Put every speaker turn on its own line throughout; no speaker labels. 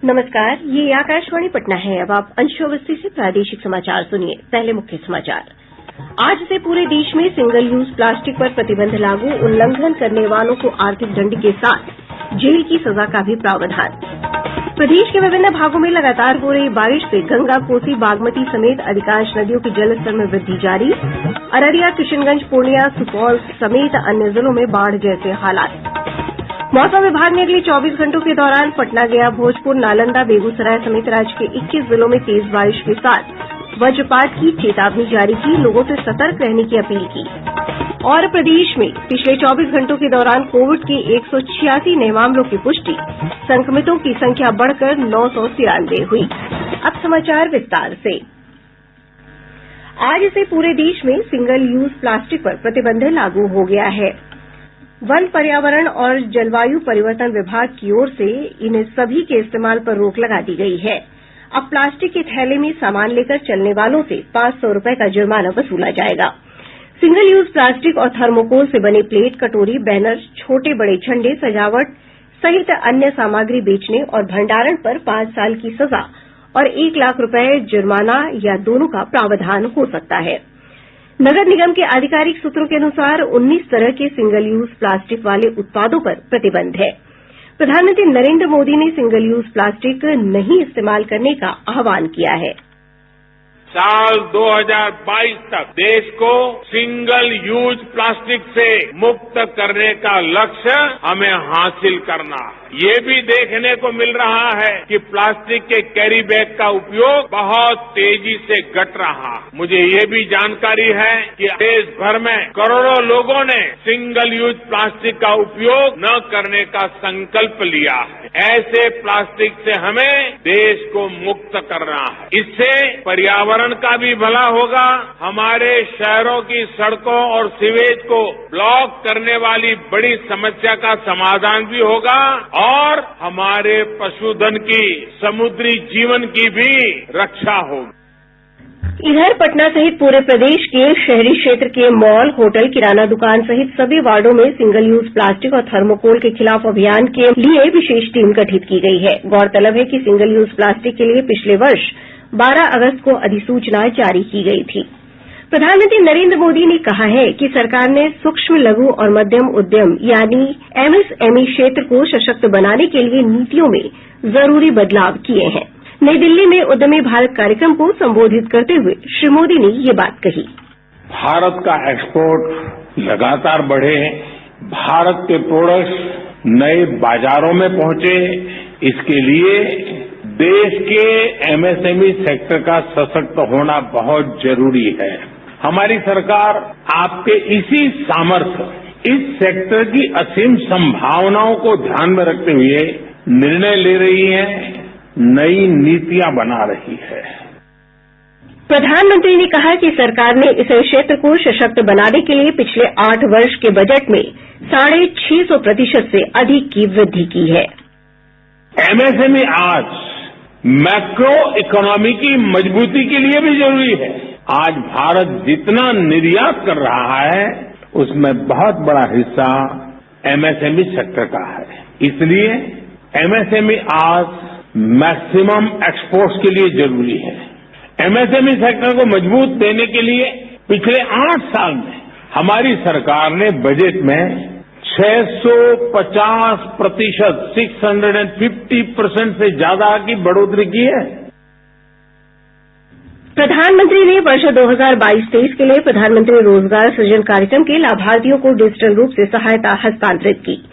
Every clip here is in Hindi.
नमस्कार, ये आकाशवाणी पटना है। अब आप अंशावस्ती से प्रादेशिक समाचार सुनिए। पहले मुख्य समाचार। आज से पूरे देश में सिंगल यूज प्लास्टिक पर प्रतिबंध लागू, उल्लंघन करने वालों को आर्थिक दंड के साथ जेल की सजा का भी प्रावधान। प्रदेश के विभिन्न भागों में लगातार हो रही बारिश से गंगा, कोसी, बागमती समेत अधिकांश नदियों के जलस्तर में वृद्धि जारी। अररिया, किशनगंज, पूर्णिया, सुपौल समेत अन्य जिलों में बाढ़ जैसे हालात। मौसम विभाग ने अगले 24 घंटों के दौरान पटना, गया, भोजपुर, नालंदा, बेगूसराय समेत राज्य के 21 जिलों में तेज बारिश के साथ वज्रपात की चेतावनी जारी की, लोगों से सतर्क रहने की अपील की। और प्रदेश में पिछले 24 घंटों के दौरान कोविड के 186 नये मामलों की पुष्टि, संक्रमितों की संख्या बढ़कर 993 हुई। अब समाचार विस्तार से। आज से पूरे देश में सिंगल यूज प्लास्टिक पर प्रतिबंध लागू हो गया है। वन, पर्यावरण और जलवायु परिवर्तन विभाग की ओर से इन सभी के इस्तेमाल पर रोक लगा दी गई है। अब प्लास्टिक के थैले में सामान लेकर चलने वालों से 500 रुपये का जुर्माना वसूला जाएगा। सिंगल यूज प्लास्टिक और थर्मोकोल से बने प्लेट, कटोरी, बैनर, छोटे बड़े झंडे, सजावट सहित अन्य सामग्री बेचने और भंडारण पर 5 साल की सजा और 1 लाख रुपये जुर्माना या दोनों का प्रावधान हो सकता है। नगर निगम के आधिकारिक सूत्रों के अनुसार 19 तरह के सिंगल यूज प्लास्टिक वाले उत्पादों पर प्रतिबंध है। प्रधानमंत्री नरेंद्र मोदी ने सिंगल यूज प्लास्टिक नहीं इस्तेमाल करने का आह्वान किया है।
साल 2022 तक देश को सिंगल यूज प्लास्टिक से मुक्त करने का लक्ष्य हमें हासिल करना है। ये भी देखने को मिल रहा है कि प्लास्टिक के कैरी बैग का उपयोग बहुत तेजी से घट रहा है। मुझे ये भी जानकारी है कि देश भर में करोड़ों लोगों ने सिंगल यूज प्लास्टिक का उपयोग न करने का संकल्प लिया है। ऐसे प्लास्टिक से हमें देश को मुक्त करना है। इससे पर्यावरण का भी भला होगा, हमारे शहरों की सड़कों और सीवेज को ब्लॉक करने वाली बड़ी समस्या का समाधान भी होगा और हमारे पशुधन की, समुद्री जीवन की भी रक्षा होगी।
इधर पटना सहित पूरे प्रदेश के शहरी क्षेत्र के मॉल, होटल, किराना दुकान सहित सभी वार्डों में सिंगल यूज प्लास्टिक और थर्मोकोल के खिलाफ अभियान के लिए विशेष टीम गठित की गई है। गौरतलब है कि सिंगल यूज प्लास्टिक के लिए पिछले वर्ष 12 अगस्त को अधिसूचना जारी की गई थी। प्रधानमंत्री नरेंद्र मोदी ने कहा है कि सरकार ने सूक्ष्म, लघु और मध्यम उद्यम यानी एमएसएमई क्षेत्र को सशक्त बनाने के लिए नीतियों में जरूरी बदलाव किए हैं। नई दिल्ली में उद्यमी भारत कार्यक्रम को संबोधित करते हुए श्री मोदी ने ये बात कही।
भारत का एक्सपोर्ट लगातार बढ़े, भारत के प्रोडक्ट्स नए बाजारों में पहुंचे, इसके लिए देश के एमएसएमई सेक्टर का सशक्त होना बहुत जरूरी है। हमारी सरकार आपके इसी सामर्थ्य, इस सेक्टर की असीम संभावनाओं को ध्यान में रखते हुए निर्णय ले रही है, नई नीतियां बना रही है।
प्रधानमंत्री ने कहा कि सरकार ने इस क्षेत्र को सशक्त बनाने के लिए पिछले 8 वर्ष के बजट में 650% से अधिक की वृद्धि की है।
एमएसएमई आज मैक्रो इकोनॉमी की मजबूती के लिए भी जरूरी है। आज भारत जितना निर्यात कर रहा है, उसमें बहुत बड़ा हिस्सा एमएसएमई सेक्टर का है। इसलिए एमएसएमई आज मैक्सिमम एक्सपोर्ट्स के लिए जरूरी है। एमएसएमई सेक्टर को मजबूत देने के लिए पिछले 8 साल में हमारी सरकार ने बजट में 650%, 650% से ज्यादा की बढ़ोतरी की है।
प्रधानमंत्री ने वर्ष 2022-23 के लिए प्रधानमंत्री रोजगार सृजन कार्यक्रम के लाभार्थियों को डिजिटल रूप से सहायता हस्तांतरित की।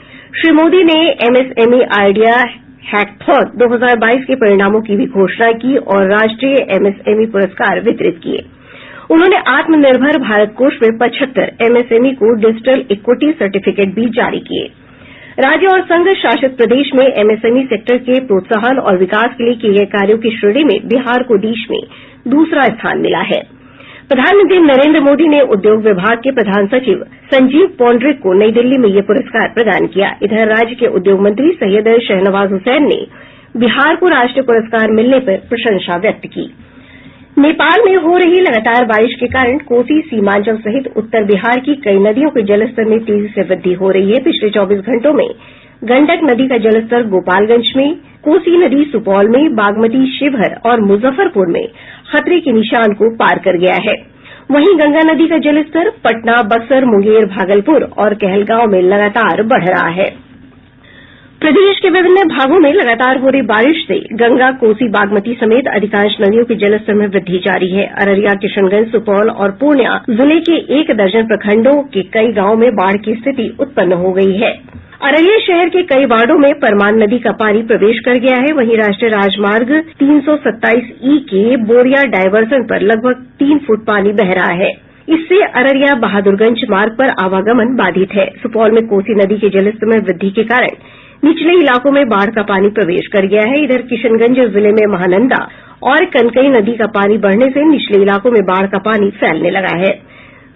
श्री मोदी ने एमएसएमई आइडिया हैकथॉन 2022 के परिणामों की भी घोषणा की और राष्ट्रीय एमएसएमई पुरस्कार वितरित किए। उन्होंने आत्मनिर्भर भारत कोष में 75 एमएसएमई को डिजिटल इक्विटी सर्टिफिकेट भी जारी किए। राज्य और संघ शासित प्रदेश में एमएसएमई सेक्टर के प्रोत्साहन और विकास के लिए किए गए कार्यों की श्रेणी में बिहार को देश में दूसरा स्थान मिला है। प्रधानमंत्री नरेंद्र मोदी ने उद्योग विभाग के प्रधान सचिव संजीव पौंड्रिक को नई दिल्ली में यह पुरस्कार प्रदान किया। इधर राज्य के उद्योग मंत्री सैयद शहनवाज हुसैन ने बिहार को राष्ट्रीय पुरस्कार मिलने पर प्रशंसा व्यक्त की। नेपाल में हो रही लगातार बारिश के कारण कोसी, सीमांचल सहित उत्तर बिहार की कई नदियों के जलस्तर में तेजी से वृद्धि हो रही है। पिछले 24 घंटों में गंडक नदी का जलस्तर गोपालगंज में, कोसी नदी सुपौल में, बागमती शिवहर और मुजफ्फरपुर में खतरे के निशान को पार कर गया है। वहीं गंगा नदी का जलस्तर पटना, बक्सर, मुंगेर, भागलपुर और कहलगांव में लगातार बढ़ रहा है। प्रदेश के विभिन्न भागों में लगातार हो रही बारिश से गंगा, कोसी, बागमती समेत अधिकांश नदियों के जलस्तर में वृद्धि जारी है। अररिया, किशनगंज, सुपौल और पूर्णिया जिले के 1 दर्जन प्रखंडों के कई गांवों में बाढ़ की स्थिति उत्पन्न हो गई है। अररिया शहर के कई वार्डों में परमान नदी का पानी प्रवेश कर गया है। वहीं राष्ट्रीय राजमार्ग 327E के बोरिया डायवर्सन पर लगभग 3 फुट पानी बह रहा है। इससे अररिया बहादुरगंज मार्ग पर आवागमन बाधित है। सुपौल में कोसी नदी के जलस्तर में वृद्धि के कारण निचले इलाकों में बाढ़ का पानी प्रवेश कर गया है। इधर किशनगंज जिले में महानंदा और कनकई नदी का पानी बढ़ने से निचले इलाकों में बाढ़ का पानी फैलने लगा है।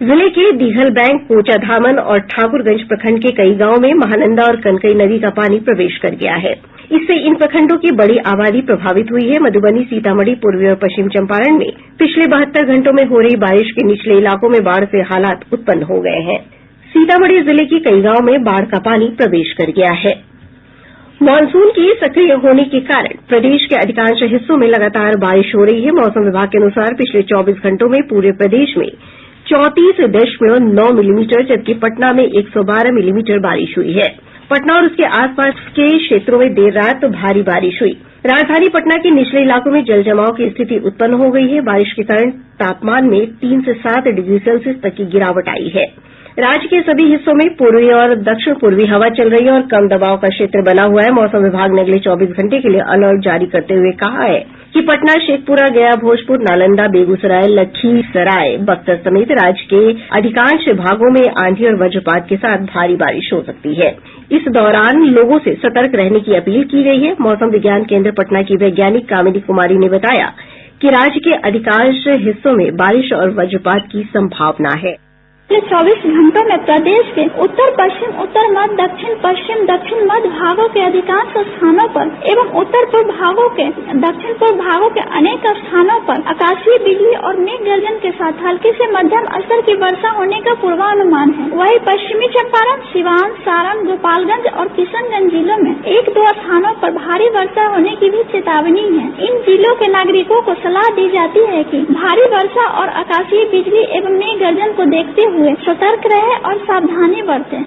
जिले के दिघल बैंक, कोचाधामन और ठाकुरगंज प्रखंड के कई गांवों में महानंदा और कनकई नदी का पानी प्रवेश कर गया है। इससे इन प्रखंडों की बड़ी आबादी प्रभावित हुई है। मधुबनी, सीतामढ़ी, पूर्वी और पश्चिम चंपारण में पिछले 72 घंटों में हो रही बारिश के निचले इलाकों में बाढ़ से हालात उत्पन्न हो गये हैं। सीतामढ़ी जिले के कई गांवों में बाढ़ का पानी प्रवेश कर गया है। मॉनसून के सक्रिय होने के कारण प्रदेश के अधिकांश हिस्सों में लगातार बारिश हो रही है। मौसम विभाग के अनुसार पिछले 24 घंटों में पूरे प्रदेश में 34.9 मिलीमीटर जबकि पटना में 112 मिलीमीटर बारिश हुई है। पटना और उसके आसपास के क्षेत्रों में देर रात भारी बारिश हुई। राजधानी पटना के निचले इलाकों में जल जमाव की स्थिति उत्पन्न हो गई है। बारिश के कारण तापमान में 3 से 7 डिग्री सेल्सियस तक की गिरावट आई है। राज्य के सभी हिस्सों में पूर्वी और दक्षिण पूर्वी हवा चल रही है और कम दबाव का क्षेत्र बना हुआ है। मौसम विभाग ने अगले 24 घंटे के लिए अलर्ट जारी करते हुए कहा है कि पटना, शेखपुरा, गया, भोजपुर, नालंदा, बेगूसराय, लखीसराय, बक्सर समेत राज्य के अधिकांश भागों में आंधी और वज्रपात के साथ भारी बारिश हो सकती है। इस दौरान लोगों से सतर्क रहने की अपील की गई है। मौसम विज्ञान केन्द्र पटना की वैज्ञानिक कामिनी कुमारी ने बताया कि राज्य के अधिकांश हिस्सों में बारिश और वज्रपात की संभावना है।
पिछले 24 घंटों में प्रदेश के उत्तर पश्चिम, उत्तर मध्य, दक्षिण पश्चिम, दक्षिण मध्य भागों के अधिकांश स्थानों पर एवं उत्तर पूर्व भागों के, दक्षिण पूर्व भागों के अनेक स्थानों पर आकाशीय बिजली और मेघ गर्जन के साथ हल्की से मध्यम स्तर की वर्षा होने का पूर्वानुमान है। वहीं पश्चिमी चंपारण, सिवान, सारण, गोपालगंज और किशनगंज जिलों में 1-2 स्थानों पर भारी वर्षा होने की भी चेतावनी है। इन जिलों के नागरिकों को सलाह दी जाती है कि भारी वर्षा और आकाशीय बिजली एवं मेघ गर्जन को देखते हुए सतर्क रहे और सावधानी बरतें।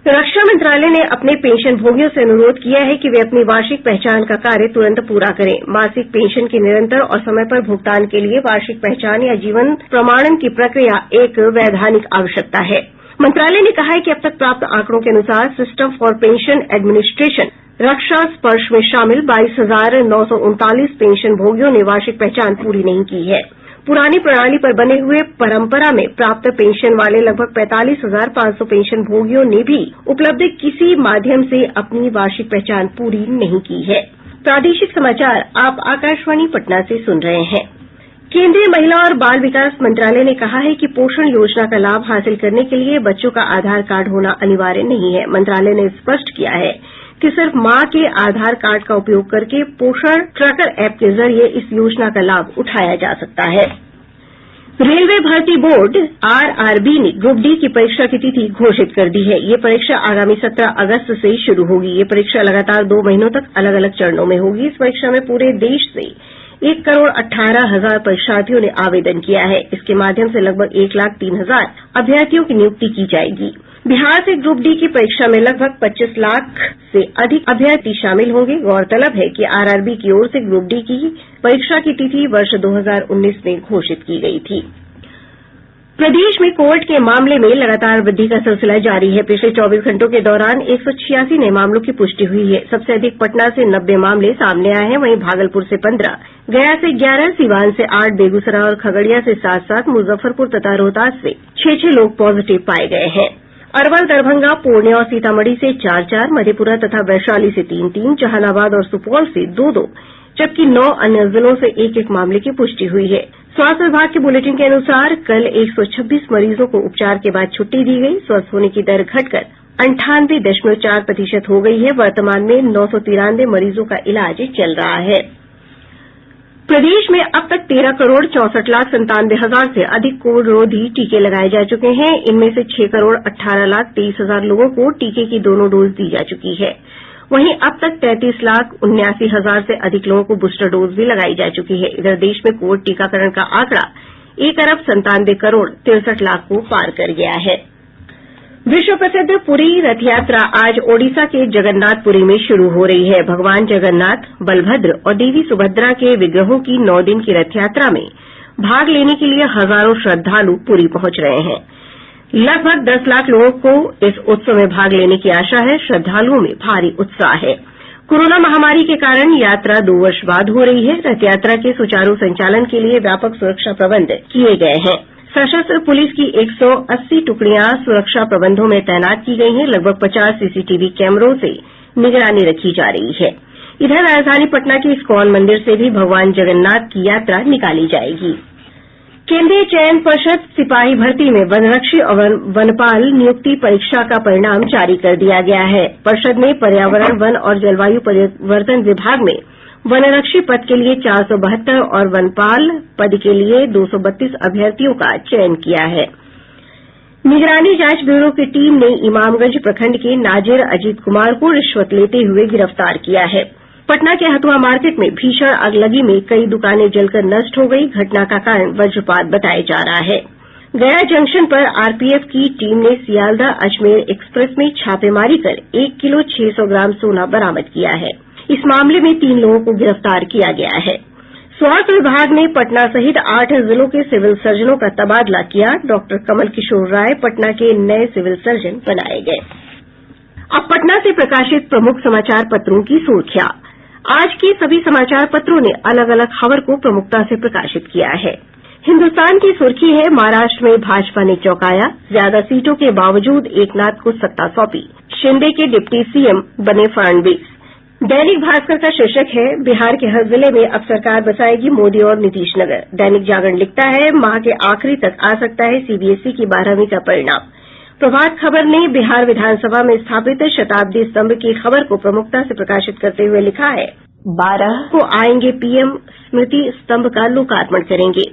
रक्षा मंत्रालय ने अपने पेंशन भोगियों से अनुरोध किया है कि वे अपनी वार्षिक पहचान का कार्य तुरंत पूरा करें। मासिक पेंशन के निरंतर और समय पर भुगतान के लिए वार्षिक पहचान या जीवन प्रमाणन की प्रक्रिया एक वैधानिक आवश्यकता है। मंत्रालय ने कहा है कि अब तक प्राप्त आंकड़ों के अनुसार सिस्टम फॉर पेंशन एडमिनिस्ट्रेशन रक्षा स्पर्श में शामिल 22,939 पेंशन भोगियों ने वार्षिक पहचान पूरी नहीं की है। पुरानी प्रणाली पर बने हुए परंपरा में प्राप्त पेंशन वाले लगभग 45,500 पेंशन भोगियों ने भी उपलब्ध किसी माध्यम से अपनी वार्षिक पहचान पूरी नहीं की है। प्रादेशिक समाचार आप आकाशवाणी पटना से सुन रहे हैं। केंद्रीय महिला और बाल विकास मंत्रालय ने कहा है कि पोषण योजना का लाभ हासिल करने के लिए बच्चों का आधार कार्ड होना अनिवार्य नहीं है। मंत्रालय ने स्पष्ट किया है कि सिर्फ मां के आधार कार्ड का उपयोग करके पोषण ट्रैकर ऐप के जरिए इस योजना का लाभ उठाया जा सकता है। रेलवे भर्ती बोर्ड आरआरबी ने ग्रुप डी की परीक्षा की तिथि घोषित कर दी है। ये परीक्षा आगामी 17 अगस्त से शुरू होगी। ये परीक्षा लगातार 2 महीनों तक अलग अलग चरणों में होगी। इस परीक्षा में पूरे देश से 1,18,00,000 परीक्षार्थियों ने आवेदन किया है। इसके माध्यम से लगभग 1,03,000 अभ्यर्थियों की नियुक्ति की जाएगी। बिहार से ग्रुप डी की परीक्षा में लगभग 25 लाख से अधिक अभ्यर्थी शामिल होंगे। गौरतलब है कि आरआरबी की ओर से ग्रुप डी की परीक्षा की तिथि वर्ष 2019 में घोषित की गई थी। प्रदेश में कोविड के मामले में लगातार वृद्धि का सिलसिला जारी है। पिछले 24 घंटों के दौरान 186 नये मामलों की पुष्टि हुई है। सबसे अधिक पटना से 90 मामले सामने आए हैं। वहीं भागलपुर से 15, गया से 11, सिवान से 8, बेगूसराय और खगड़िया से 7-7, मुजफ्फरपुर तथा रोहतास से 6-6 लोग पॉजिटिव पाए गए हैं। अरवल, दरभंगा, पूर्णिया और सीतामढ़ी से 4-4, मधेपुरा तथा वैशाली से 3-3, जहानाबाद और सुपौल से 2-2, जबकि 9 अन्य जिलों से 1-1 मामले की पुष्टि हुई है। स्वास्थ्य विभाग के बुलेटिन के अनुसार कल 126 मरीजों को उपचार के बाद छुट्टी दी गई। स्वस्थ होने की दर घटकर 98.4% हो गई है। वर्तमान में 993 मरीजों का इलाज चल रहा है। प्रदेश में अब तक 13,64,97,000 से अधिक कोविड रोधी टीके लगाये जा चुके हैं। इनमें से 6,18,23,000 लोगों को टीके की दोनों डोज दी जा चुकी है। वहीं अब तक 33,79,000 से अधिक लोगों को बूस्टर डोज भी लगाई जा चुकी है। इधर देश में कोविड टीकाकरण का आंकड़ा 1,97,63,00,000 को पार कर गया है। विश्व प्रसिद्ध पुरी रथ यात्रा आज ओडिशा के जगन्नाथपुरी में शुरू हो रही है। भगवान जगन्नाथ, बलभद्र और देवी सुभद्रा के विग्रहों की 9 दिन की रथ यात्रा में भाग लेने के लिए हजारों श्रद्धालु पुरी पहुंच रहे हैं। लगभग 10 लाख लोगों को इस उत्सव में भाग लेने की आशा है। श्रद्धालुओं में भारी उत्साह है। कोरोना महामारी के कारण यात्रा 2 वर्ष बाद हो रही है। रथ यात्रा के सुचारू संचालन के लिए व्यापक सुरक्षा प्रबंध किए गए हैं। सशस्त्र पुलिस की 180 टुकड़ियां सुरक्षा प्रबंधों में तैनात की गई हैं। लगभग 50 सीसीटीवी कैमरों से निगरानी रखी जा रही है। इधर राजधानी पटना के इस्कॉन मंदिर से भी भगवान जगन्नाथ की यात्रा निकाली जाएगी। केंद्रीय चयन पर्षद सिपाही भर्ती में वनरक्षी और वनपाल नियुक्ति परीक्षा का परिणाम जारी कर दिया गया है। पर्षद ने पर्यावरण, वन और जलवायु परिवर्तन विभाग में वनरक्षी पद के लिए 472 और वनपाल पद के लिए 232 अभ्यर्थियों का चयन किया है। निगरानी जांच ब्यूरो की टीम ने इमामगंज प्रखंड के नाजिर अजीत कुमार को रिश्वत लेते हुए गिरफ्तार किया है। पटना के हथुआ मार्केट में भीषण आगलगी में कई दुकानें जलकर नष्ट हो गई। घटना का कारण वज्रपात बताया जा रहा है। गया जंक्शन पर आरपीएफ की टीम ने सियालदह अजमेर एक्सप्रेस में छापेमारी कर 1 किलो 600 ग्राम सोना बरामद किया है। इस मामले में 3 लोगों को गिरफ्तार किया गया है। स्वास्थ्य विभाग ने पटना सहित 8 जिलों के सिविल सर्जनों का तबादला किया। डॉक्टर कमल किशोर राय पटना के नए सिविल सर्जन बनाए गए। अब पटना से प्रकाशित प्रमुख समाचार पत्रों की सुर्खियां। आज के सभी समाचार पत्रों ने अलग अलग खबर को प्रमुखता से प्रकाशित किया है। हिन्दुस्तान की सुर्खी है, महाराष्ट्र में भाजपा ने चौंकाया, ज्यादा सीटों के बावजूद एकनाथ को सत्ता सौंपी, शिंदे के डिप्टी सीएम बने फडणवीस। दैनिक भास्कर का शीर्षक है, बिहार के हर जिले में अब सरकार बसाएगी मोदी और नीतीश नगर। दैनिक जागरण लिखता है, माह के आखिरी तक आ सकता है सीबीएसई की 12वीं का परिणाम। प्रभात खबर ने बिहार विधानसभा में स्थापित शताब्दी स्तंभ की खबर को प्रमुखता से प्रकाशित करते हुए लिखा है, 12 को आएंगे पीएम, स्मृति स्तंभ का लोकार्पण करेंगे।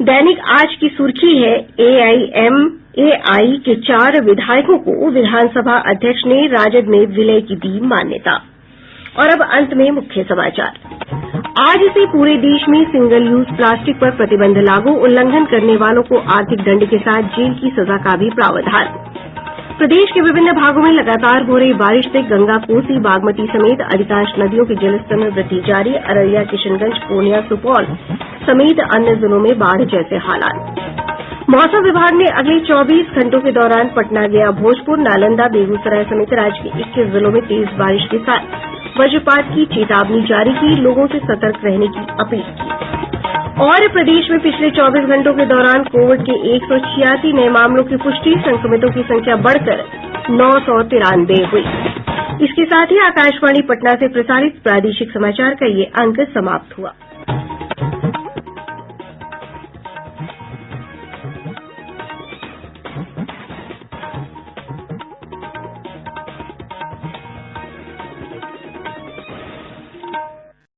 दैनिक आज की सुर्खी है, एआईएमएआई के 4 विधायकों को विधानसभा अध्यक्ष ने राजद में विलय की दी मान्यता। और अब अंत में मुख्य समाचार। आज से पूरे देश में सिंगल यूज प्लास्टिक पर प्रतिबंध लागू, उल्लंघन करने वालों को आर्थिक दंड के साथ जेल की सजा का भी प्रावधान। प्रदेश के विभिन्न भागों में लगातार हो रही बारिश से गंगा, कोसी, बागमती समेत अधिकांश नदियों के जलस्तर में वृद्धि जारी। अररिया, किशनगंज, पूर्णिया, सुपौल समेत अन्य जिलों में बाढ़ जैसे हालात। मौसम विभाग ने अगले 24 घंटों के दौरान पटना, गया, भोजपुर, नालंदा, बेगूसराय समेत राज्य के 21 जिलों में तेज बारिश के साथ वज्रपात की चेतावनी जारी की, लोगों से सतर्क रहने की अपील की। और प्रदेश में पिछले 24 घंटों के दौरान कोविड के 186 नए मामलों की पुष्टि, संक्रमितों की संख्या बढ़कर 993 हुई। इसके साथ ही आकाशवाणी पटना से प्रसारित प्रादेशिक समाचार का ये अंक समाप्त हुआ।